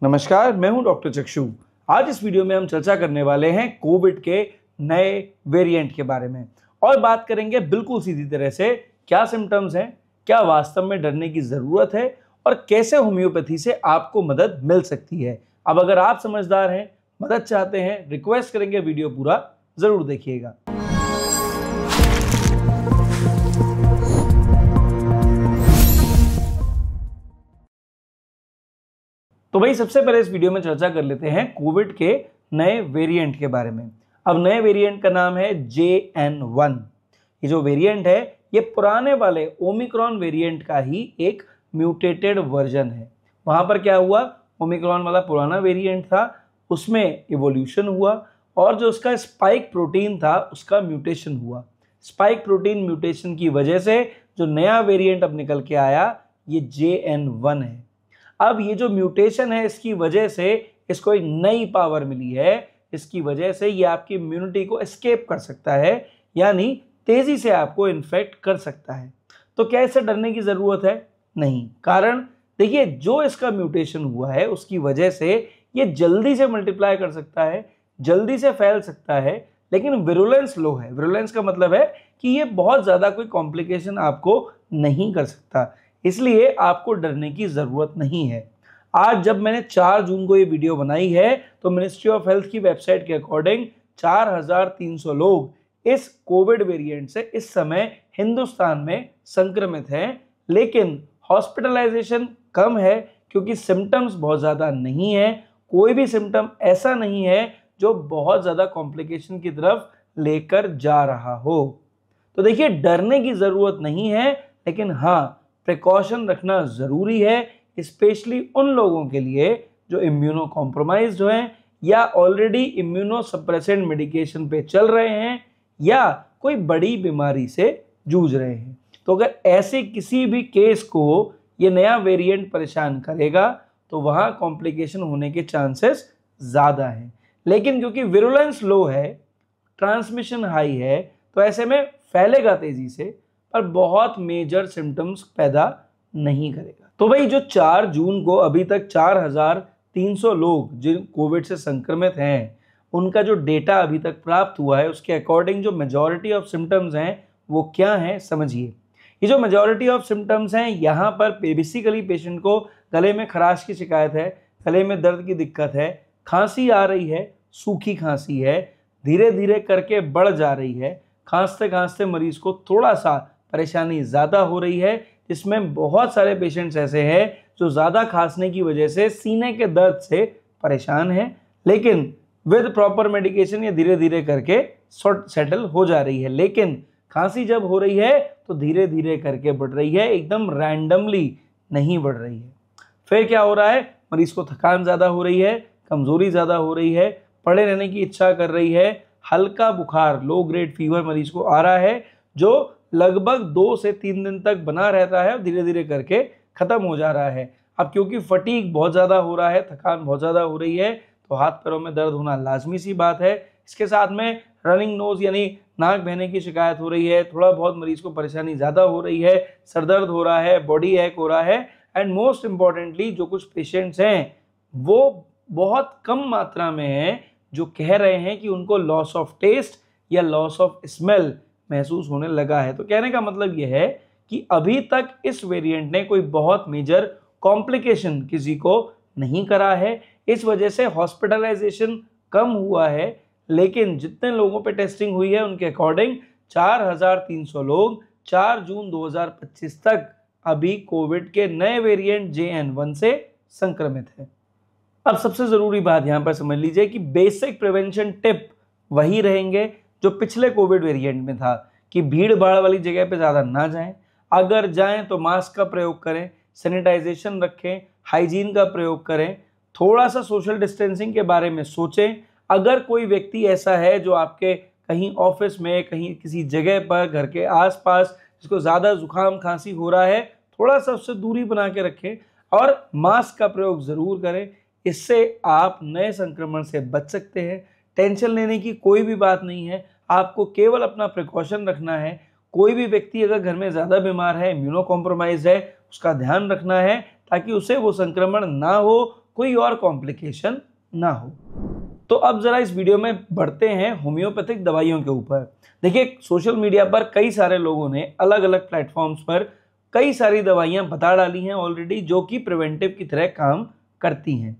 नमस्कार, मैं हूं डॉक्टर चक्षु। आज इस वीडियो में हम चर्चा करने वाले हैं कोविड के नए वेरिएंट के बारे में और बात करेंगे बिल्कुल सीधी तरह से क्या सिम्टम्स हैं, क्या वास्तव में डरने की ज़रूरत है और कैसे होम्योपैथी से आपको मदद मिल सकती है। अब अगर आप समझदार हैं, मदद चाहते हैं, रिक्वेस्ट करेंगे वीडियो पूरा ज़रूर देखिएगा। तो भाई सबसे पहले इस वीडियो में चर्चा कर लेते हैं कोविड के नए वेरिएंट के बारे में। अब नए वेरिएंट का नाम है JN1। ये जो वेरिएंट है ये पुराने वाले ओमिक्रॉन वेरिएंट का ही एक म्यूटेटेड वर्जन है। वहाँ पर क्या हुआ, ओमिक्रॉन वाला पुराना वेरिएंट था, उसमें इवोल्यूशन हुआ और जो उसका स्पाइक प्रोटीन था उसका म्यूटेशन हुआ। स्पाइक प्रोटीन म्यूटेशन की वजह से जो नया वेरिएंट अब निकल के आया ये JN1 है। अब ये जो म्यूटेशन है इसकी वजह से इसको एक नई पावर मिली है, इसकी वजह से ये आपकी इम्यूनिटी को एस्केप कर सकता है, यानी तेजी से आपको इन्फेक्ट कर सकता है। तो क्या इससे डरने की ज़रूरत है? नहीं। कारण देखिए, जो इसका म्यूटेशन हुआ है उसकी वजह से ये जल्दी से मल्टीप्लाई कर सकता है, जल्दी से फैल सकता है, लेकिन विरुलेंस लो है। विरुलेंस का मतलब है कि ये बहुत ज़्यादा कोई कॉम्प्लिकेशन आपको नहीं कर सकता, इसलिए आपको डरने की ज़रूरत नहीं है। आज जब मैंने 4 जून को ये वीडियो बनाई है तो मिनिस्ट्री ऑफ हेल्थ की वेबसाइट के अकॉर्डिंग 4300 लोग इस कोविड वेरिएंट से इस समय हिंदुस्तान में संक्रमित हैं, लेकिन हॉस्पिटलाइजेशन कम है क्योंकि सिम्टम्स बहुत ज़्यादा नहीं है। कोई भी सिम्टम ऐसा नहीं है जो बहुत ज़्यादा कॉम्प्लिकेशन की तरफ लेकर जा रहा हो। तो देखिए, डरने की ज़रूरत नहीं है, लेकिन हाँ, प्रिकॉशन रखना ज़रूरी है, स्पेशली उन लोगों के लिए जो इम्यूनो कॉम्प्रोमाइज्ड हैं या ऑलरेडी इम्यूनो सप्रेसेंट मेडिकेशन पे चल रहे हैं या कोई बड़ी बीमारी से जूझ रहे हैं। तो अगर ऐसे किसी भी केस को ये नया वेरिएंट परेशान करेगा तो वहाँ कॉम्प्लिकेशन होने के चांसेस ज़्यादा हैं। लेकिन क्योंकि विरुलेंस लो है, ट्रांसमिशन हाई है, तो ऐसे में फैलेगा तेज़ी से पर बहुत मेजर सिम्टम्स पैदा नहीं करेगा। तो भाई जो 4 जून को अभी तक 4300 लोग जिन कोविड से संक्रमित हैं उनका जो डेटा अभी तक प्राप्त हुआ है उसके अकॉर्डिंग जो मेजॉरिटी ऑफ सिम्टम्स हैं वो क्या हैं समझिए। ये जो मेजॉरिटी ऑफ सिम्टम्स हैं यहाँ पर बेसिकली पेशेंट को गले में खराश की शिकायत है, गले में दर्द की दिक्कत है, खांसी आ रही है, सूखी खांसी है, धीरे धीरे करके बढ़ जा रही है, खांसते खांसते मरीज को थोड़ा सा परेशानी ज़्यादा हो रही है, जिसमें बहुत सारे पेशेंट्स ऐसे हैं जो ज़्यादा खांसने की वजह से सीने के दर्द से परेशान हैं, लेकिन विद प्रॉपर मेडिकेशन ये धीरे धीरे करके सेटल हो जा रही है। लेकिन खांसी जब हो रही है तो धीरे धीरे करके बढ़ रही है, एकदम रैंडमली नहीं बढ़ रही है। फिर क्या हो रहा है, मरीज को थकान ज़्यादा हो रही है, कमज़ोरी ज़्यादा हो रही है, पड़े रहने की इच्छा कर रही है, हल्का बुखार लो ग्रेड फीवर मरीज को आ रहा है जो लगभग 2 से 3 दिन तक बना रहता है और धीरे धीरे करके ख़त्म हो जा रहा है। अब क्योंकि फटीग बहुत ज़्यादा हो रहा है, थकान बहुत ज़्यादा हो रही है, तो हाथ पैरों में दर्द होना लाजमी सी बात है। इसके साथ में रनिंग नोज़ यानी नाक बहने की शिकायत हो रही है, थोड़ा बहुत मरीज़ को परेशानी ज़्यादा हो रही है, सर दर्द हो रहा है, बॉडी एक हो रहा है, एंड मोस्ट इम्पॉर्टेंटली जो कुछ पेशेंट्स हैं वो बहुत कम मात्रा में हैं जो कह रहे हैं कि उनको लॉस ऑफ टेस्ट या लॉस ऑफ स्मेल महसूस होने लगा है। तो कहने का मतलब यह है कि अभी तक इस वेरिएंट ने कोई बहुत मेजर कॉम्प्लिकेशन किसी को नहीं करा है, इस वजह से हॉस्पिटलाइजेशन कम हुआ है, लेकिन जितने लोगों पे टेस्टिंग हुई है उनके अकॉर्डिंग 4300 लोग 4 जून 2025 तक अभी कोविड के नए वेरिएंट JN1 से संक्रमित है। अब सबसे ज़रूरी बात यहाँ पर समझ लीजिए कि बेसिक प्रिवेंशन टिप वही रहेंगे जो पिछले कोविड वेरिएंट में था कि भीड़ भाड़ वाली जगह पे ज़्यादा ना जाएं, अगर जाएं तो मास्क का प्रयोग करें, सैनिटाइजेशन रखें, हाइजीन का प्रयोग करें, थोड़ा सा सोशल डिस्टेंसिंग के बारे में सोचें। अगर कोई व्यक्ति ऐसा है जो आपके कहीं ऑफिस में, कहीं किसी जगह पर, घर के आसपास जिसको ज़्यादा जुकाम खांसी हो रहा है, थोड़ा सा उससे दूरी बना के रखें और मास्क का प्रयोग ज़रूर करें। इससे आप नए संक्रमण से बच सकते हैं। टेंशन लेने की कोई भी बात नहीं है, आपको केवल अपना प्रिकॉशन रखना है। कोई भी व्यक्ति अगर घर में ज़्यादा बीमार है, इम्यूनो कॉम्प्रोमाइज है, उसका ध्यान रखना है ताकि उसे वो संक्रमण ना हो, कोई और कॉम्प्लिकेशन ना हो। तो अब जरा इस वीडियो में बढ़ते हैं होम्योपैथिक दवाइयों के ऊपर। देखिए, सोशल मीडिया पर कई सारे लोगों ने अलग अलग प्लेटफॉर्म्स पर कई सारी दवाइयां बता डाली हैं ऑलरेडी, जो कि प्रिवेंटिव की तरह काम करती हैं।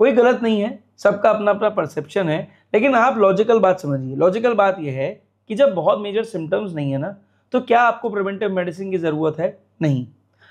कोई गलत नहीं है, सबका अपना अपना परसेप्शन है, लेकिन आप लॉजिकल बात समझिए। लॉजिकल बात यह है कि जब बहुत मेजर सिम्टम्स नहीं है ना, तो क्या आपको प्रिवेंटिव मेडिसिन की ज़रूरत है? नहीं,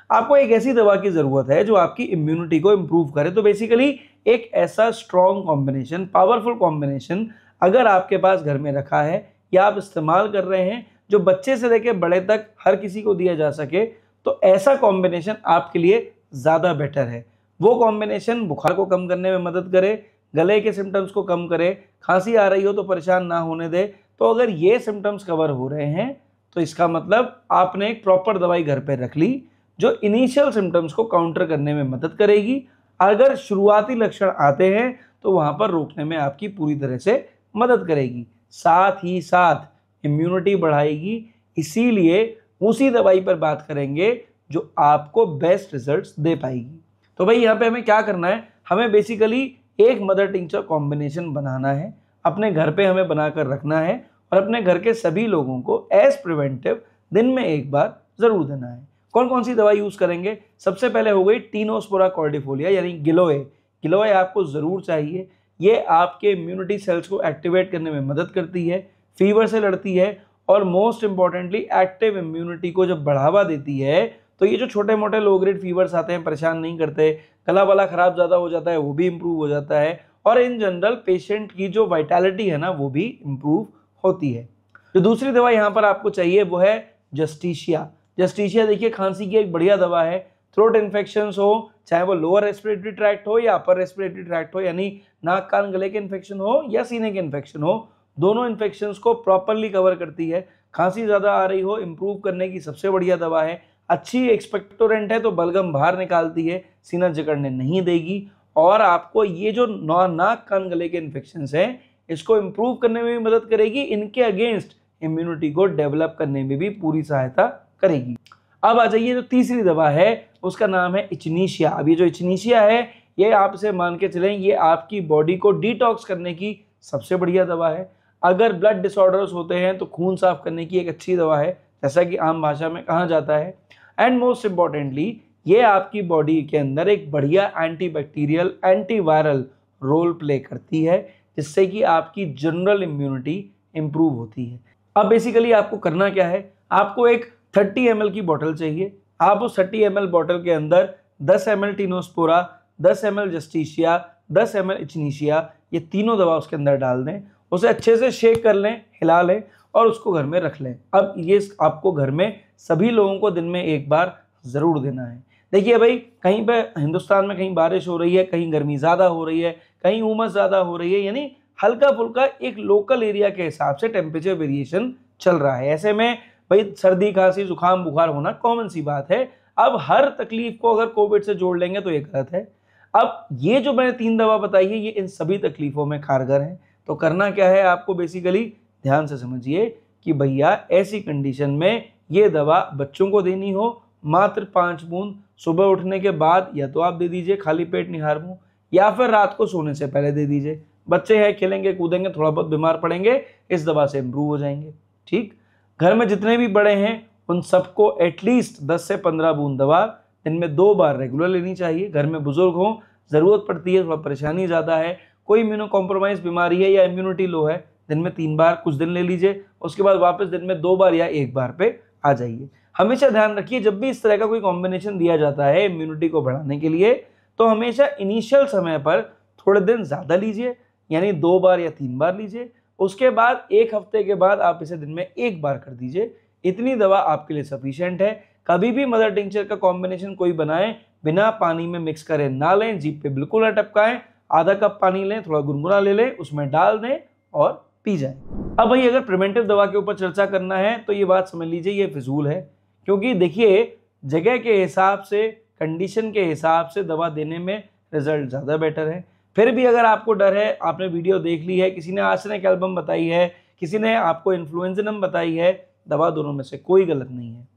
आपको एक ऐसी दवा की ज़रूरत है जो आपकी इम्यूनिटी को इम्प्रूव करे। तो बेसिकली एक ऐसा स्ट्रॉन्ग कॉम्बिनेशन, पावरफुल कॉम्बिनेशन अगर आपके पास घर में रखा है या आप इस्तेमाल कर रहे हैं, जो बच्चे से लेकर बड़े तक हर किसी को दिया जा सके, तो ऐसा कॉम्बिनेशन आपके लिए ज़्यादा बेटर है। वो कॉम्बिनेशन बुखार को कम करने में मदद करे, गले के सिम्टम्स को कम करे, खांसी आ रही हो तो परेशान ना होने दे। तो अगर ये सिम्टम्स कवर हो रहे हैं तो इसका मतलब आपने एक प्रॉपर दवाई घर पे रख ली जो इनिशियल सिम्टम्स को काउंटर करने में मदद करेगी। अगर शुरुआती लक्षण आते हैं तो वहां पर रोकने में आपकी पूरी तरह से मदद करेगी, साथ ही साथ इम्यूनिटी बढ़ाएगी। इसीलिए उसी दवाई पर बात करेंगे जो आपको बेस्ट रिजल्ट्स दे पाएगी। तो भाई यहाँ पे हमें क्या करना है, हमें बेसिकली एक मदर टिंचर कॉम्बिनेशन बनाना है, अपने घर पे हमें बनाकर रखना है और अपने घर के सभी लोगों को एज प्रिवेंटिव दिन में एक बार जरूर देना है। कौन कौन सी दवा यूज करेंगे? सबसे पहले हो गई टीनोस्पोरा कॉर्डिफोलिया यानी गिलोए। गिलोए आपको जरूर चाहिए। ये आपके इम्यूनिटी सेल्स को एक्टिवेट करने में मदद करती है, फीवर से लड़ती है और मोस्ट इंपॉर्टेंटली एक्टिव इम्यूनिटी को जब बढ़ावा देती है तो ये जो छोटे मोटे लो ग्रेड फीवर्स आते हैं परेशान नहीं करते, गला वाला खराब ज़्यादा हो जाता है वो भी इम्प्रूव हो जाता है और इन जनरल पेशेंट की जो वाइटैलिटी है ना वो भी इम्प्रूव होती है। जो दूसरी दवा यहाँ पर आपको चाहिए वो है जस्टिशिया। जस्टिशिया देखिए खांसी की एक बढ़िया दवा है। थ्रोट इन्फेक्शंस हो, चाहे वो लोअर रेस्पिरेटरी ट्रैक्ट हो या अपर रेस्पिरेटरी ट्रैक्ट हो, यानी नाक कान गले के इन्फेक्शन हो या सीने के इन्फेक्शन हो, दोनों इन्फेक्शंस को प्रॉपरली कवर करती है। खांसी ज़्यादा आ रही हो, इम्प्रूव करने की सबसे बढ़िया दवा है। अच्छी एक्सपेक्टोरेंट है तो बलगम बाहर निकालती है, सीना जकड़ने नहीं देगी और आपको ये जो नाक कान गले के इन्फेक्शंस हैं इसको इम्प्रूव करने में भी मदद करेगी, इनके अगेंस्ट इम्यूनिटी को डेवलप करने में भी पूरी सहायता करेगी। अब आ जाइए, जो तीसरी दवा है उसका नाम है इचनीशिया। अब ये जो इचनीशिया है ये आप इसे मान के चलें ये आपकी बॉडी को डिटॉक्स करने की सबसे बढ़िया दवा है। अगर ब्लड डिसऑर्डर्स होते हैं तो खून साफ करने की एक अच्छी दवा है, जैसा कि आम भाषा में कहा जाता है। एंड मोस्ट इम्पॉर्टेंटली ये आपकी बॉडी के अंदर एक बढ़िया एंटीबैक्टीरियल एंटीवायरल रोल प्ले करती है, जिससे कि आपकी जनरल इम्यूनिटी इंप्रूव होती है। अब बेसिकली आपको करना क्या है, आपको एक 30 ml की बोतल चाहिए। आप उस 30 ml बोतल के अंदर 10 ml Tinospora, 10 ml Justicia, 10 ml इचनीशिया, ये तीनों दवा उसके अंदर डाल दें, उसे अच्छे से शेक कर लें, हिला लें और उसको घर में रख लें। अब ये आपको घर में सभी लोगों को दिन में एक बार ज़रूर देना है। देखिए भाई, कहीं पे हिंदुस्तान में कहीं बारिश हो रही है, कहीं गर्मी ज़्यादा हो रही है, कहीं उमस ज़्यादा हो रही है, यानी हल्का फुल्का एक लोकल एरिया के हिसाब से टेम्परेचर वेरिएशन चल रहा है। ऐसे में भाई सर्दी खांसी जुकाम बुखार होना कॉमन सी बात है। अब हर तकलीफ को अगर कोविड से जोड़ लेंगे तो ये गलत है। अब ये जो मैंने 3 दवा बताई है ये इन सभी तकलीफों में कारगर है। तो करना क्या है, आपको बेसिकली ध्यान से समझिए कि भैया ऐसी कंडीशन में ये दवा बच्चों को देनी हो, मात्र 5 बूंद सुबह उठने के बाद या तो आप दे दीजिए खाली पेट निहार मुंह, या फिर रात को सोने से पहले दे दीजिए। बच्चे हैं, खेलेंगे कूदेंगे, थोड़ा बहुत बीमार पड़ेंगे, इस दवा से इम्प्रूव हो जाएंगे। ठीक, घर में जितने भी बड़े हैं उन सबको एटलीस्ट 10 से 15 बूंद दवा दिन में 2 बार रेगुलर लेनी चाहिए। घर में बुजुर्ग हों, ज़रूरत पड़ती है, थोड़ा परेशानी ज़्यादा है, कोई इम्यूनो कॉम्प्रोमाइज बीमारी है या इम्यूनिटी लो है, दिन में 3 बार कुछ दिन ले लीजिए, उसके बाद वापस दिन में 2 बार या 1 बार पे आ जाइए। हमेशा ध्यान रखिए जब भी इस तरह का कोई कॉम्बिनेशन दिया जाता है इम्यूनिटी को बढ़ाने के लिए, तो हमेशा इनिशियल समय पर थोड़े दिन ज़्यादा लीजिए, यानी 2 बार या 3 बार लीजिए। उसके बाद 1 हफ्ते के बाद आप इसे दिन में 1 बार कर दीजिए। इतनी दवा आपके लिए सफिशिएंट है। कभी भी मदर टिंचर का कॉम्बिनेशन कोई बनाए बिना पानी में मिक्स करे ना लें, जीभ पे बिल्कुल ना टपकाएं। आधा कप पानी लें, थोड़ा गुनगुना ले लें, उसमें डाल दें और पी जाए। अब भाई अगर प्रिवेंटिव दवा के ऊपर चर्चा करना है तो ये बात समझ लीजिए ये फिजूल है, क्योंकि देखिए जगह के हिसाब से, कंडीशन के हिसाब से दवा देने में रिजल्ट ज़्यादा बेटर है। फिर भी अगर आपको डर है, आपने वीडियो देख ली है, किसी ने आर्सेनिक एल्बम बताई है, किसी ने आपको इन्फ्लुएंजनम बताई है, दवा दोनों में से कोई गलत नहीं है।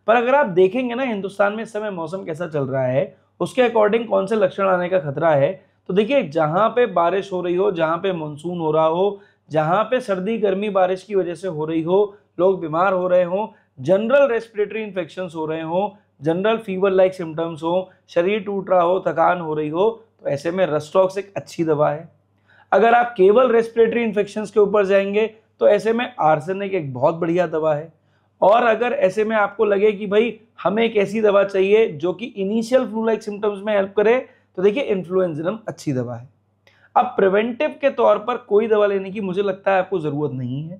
पर अगर आप देखेंगे ना हिंदुस्तान में इस समय मौसम कैसा चल रहा है, उसके अकॉर्डिंग कौन से लक्षण आने का खतरा है, तो देखिए जहां पे बारिश हो रही हो, जहां पे मानसून हो रहा हो, जहां पे सर्दी गर्मी बारिश की वजह से हो रही हो, लोग बीमार हो रहे हो, जनरल रेस्पिरेटरी इन्फेक्शंस हो रहे हो, जनरल फीवर लाइक सिम्टम्स हो, शरीर टूट रहा हो, थकान हो रही हो, तो ऐसे में रस्टॉक्स एक अच्छी दवा है। अगर आप केवल रेस्पिरेटरी इन्फेक्शंस के ऊपर जाएंगे तो ऐसे में आर्सेनिक एक बहुत बढ़िया दवा है। और अगर ऐसे में आपको लगे कि भाई हमें एक ऐसी दवा चाहिए जो कि इनिशियल फ्लू लाइक सिम्टम्स में हेल्प करे, तो देखिए इन्फ्लुएंजाम अच्छी दवा है। अब प्रिवेंटिव के तौर पर कोई दवा लेने की मुझे लगता है आपको जरूरत नहीं है।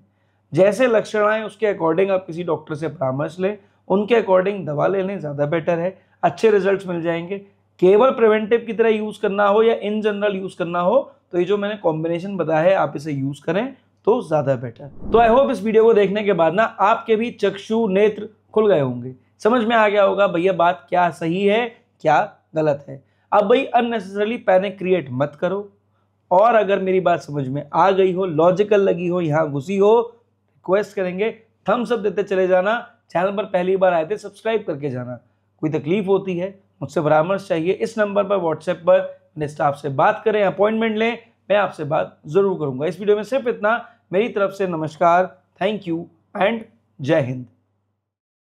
जैसे लक्षण आए उसके अकॉर्डिंग आप किसी डॉक्टर से परामर्श लें, उनके अकॉर्डिंग दवा ले लें, ज्यादा बेटर है, अच्छे रिजल्ट्स मिल जाएंगे। केवल प्रिवेंटिव की तरह यूज करना हो या इन जनरल यूज करना हो तो ये जो मैंने कॉम्बिनेशन बताया है आप इसे यूज करें तो ज्यादा बेटर। तो आई होप इस वीडियो को देखने के बाद ना आपके भी चक्षु नेत्र खुल गए होंगे, समझ में आ गया होगा भैया बात क्या सही है क्या गलत है। अब भाई अननेसेसरली पैनिक क्रिएट मत करो, और अगर मेरी बात समझ में आ गई हो, लॉजिकल लगी हो, यहाँ घुसी हो, रिक्वेस्ट करेंगे थम्स अप देते चले जाना। चैनल पर पहली बार आए थे सब्सक्राइब करके जाना। कोई तकलीफ होती है, मुझसे परामर्श चाहिए, इस नंबर पर व्हाट्सएप पर अपने स्टाफ से बात करें, अपॉइंटमेंट लें, मैं आपसे बात जरूर करूंगा। इस वीडियो में सिर्फ इतना, मेरी तरफ से नमस्कार, थैंक यू एंड जय हिंद।